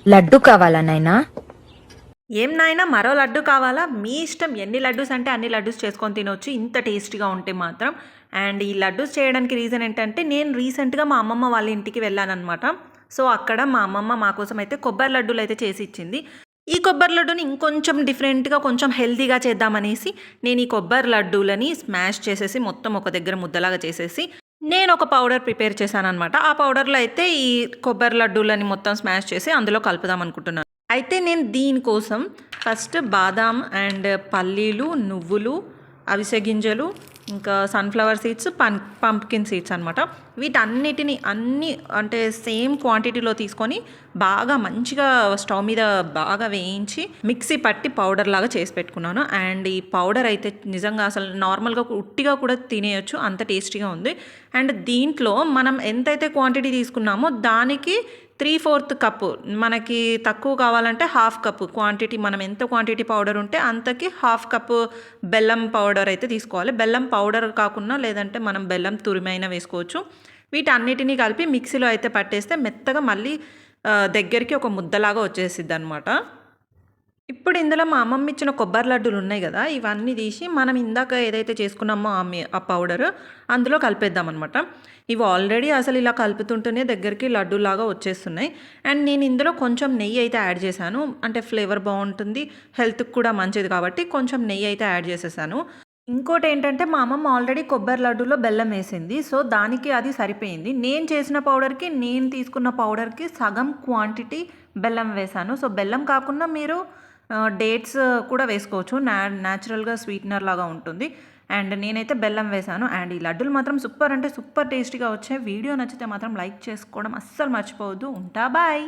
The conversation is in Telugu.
లడ్డు కావాలా నాయనా? ఏం నాయనా మరో లడ్డు కావాలా? మీ ఇష్టం, ఎన్ని లడ్డూస్ అంటే అన్ని లడ్డూస్ చేసుకొని తినొచ్చు ఇంత టేస్టీగా ఉంటే మాత్రం. అండ్ ఈ లడ్డూస్ చేయడానికి రీజన్ ఏంటంటే నేను రీసెంట్గా మా అమ్మమ్మ వాళ్ళ ఇంటికి వెళ్ళానమాట. సో అక్కడ మా అమ్మమ్మ మా కోసం అయితే కొబ్బరి లడ్డూలు అయితే చేసి ఇచ్చింది. ఈ కొబ్బరి లడ్డూని ఇంకొంచెం డిఫరెంట్గా కొంచెం హెల్తీగా చేద్దామనేసి నేను ఈ కొబ్బరి లడ్డూలని స్మాష్ చేసేసి మొత్తం ఒక దగ్గర ముద్దలాగా చేసేసి నేను ఒక పౌడర్ ప్రిపేర్ చేశాననమాట. ఆ పౌడర్లో అయితే ఈ కొబ్బరి లడ్డూలని మొత్తం స్మాష్ చేసి అందులో కలుపుదాం అనుకుంటున్నాను. అయితే నేను దీనికోసం ఫస్ట్ బాదాం అండ్ పల్లీలు, నువ్వులు, అవిసె గింజలు, ఇంకా సన్ఫ్లవర్ సీడ్స్, పంప్కిన్ సీడ్స్ అనమాట. వీటన్నిటిని అన్ని అంటే సేమ్ క్వాంటిటీలో తీసుకొని బాగా మంచిగా స్టవ్ మీద బాగా వేయించి మిక్సీ పట్టి పౌడర్ లాగా చేసి పెట్టుకున్నాను. అండ్ ఈ పౌడర్ అయితే నిజంగా అసలు నార్మల్గా ఉట్టిగా కూడా తినేయచ్చు, అంత టేస్టీగా ఉంది. అండ్ దీంట్లో మనం ఎంతైతే క్వాంటిటీ తీసుకున్నామో దానికి 3/4 కప్పు, మనకి తక్కువ కావాలంటే హాఫ్ కప్పు క్వాంటిటీ, మనం ఎంత క్వాంటిటీ పౌడర్ ఉంటే అంతకి హాఫ్ కప్పు బెల్లం పౌడర్ అయితే తీసుకోవాలి. బెల్లం పౌడర్ కాకుండా లేదంటే మనం బెల్లం తురిమైనా వేసుకోవచ్చు. వీటన్నిటినీ కలిపి మిక్సీలో అయితే పట్టేస్తే మెత్తగా మళ్ళీ దగ్గరికి ఒక ముద్దలాగా వచ్చేసిద్ది అనమాట. ఇప్పుడు ఇందులో మా అమ్మమ్మ ఇచ్చిన కొబ్బరి లడ్డూలు ఉన్నాయి కదా, ఇవన్నీ తీసి మనం ఇందాక ఏదైతే చేసుకున్నామో ఆ పౌడర్ అందులో కలిపేద్దామన్నమాట. ఇవి ఆల్రెడీ అసలు ఇలా కలుపుతుంటేనే దగ్గరికి లడ్డూలాగా వచ్చేస్తున్నాయి. అండ్ నేను ఇందులో కొంచెం నెయ్యి అయితే యాడ్ చేశాను, అంటే ఫ్లేవర్ బాగుంటుంది, హెల్త్కి కూడా మంచిది కాబట్టి కొంచెం నెయ్యి అయితే యాడ్ చేసేసాను. ఇంకోటి ఏంటంటే మా అమ్మమ్మ ఆల్రెడీ కొబ్బరి లడ్డూలో బెల్లం వేసింది, సో దానికి అది సరిపోయింది. నేను చేసిన పౌడర్కి, నేను తీసుకున్న పౌడర్కి సగం క్వాంటిటీ బెల్లం వేశాను. సో బెల్లం కాకుండా మీరు డేట్స్ కూడా వేసుకోవచ్చు, న్యాచురల్గా స్వీట్నర్ లాగా ఉంటుంది. అండ్ నేనైతే బెల్లం వేశాను. అండ్ ఈ లడ్డూలు మాత్రం సూపర్ అంటే సూపర్ టేస్టీగా వచ్చాయి. వీడియో నచ్చితే మాత్రం లైక్ చేసుకోవడం అస్సలు మర్చిపోవద్దు. ఉంటా, బాయ్.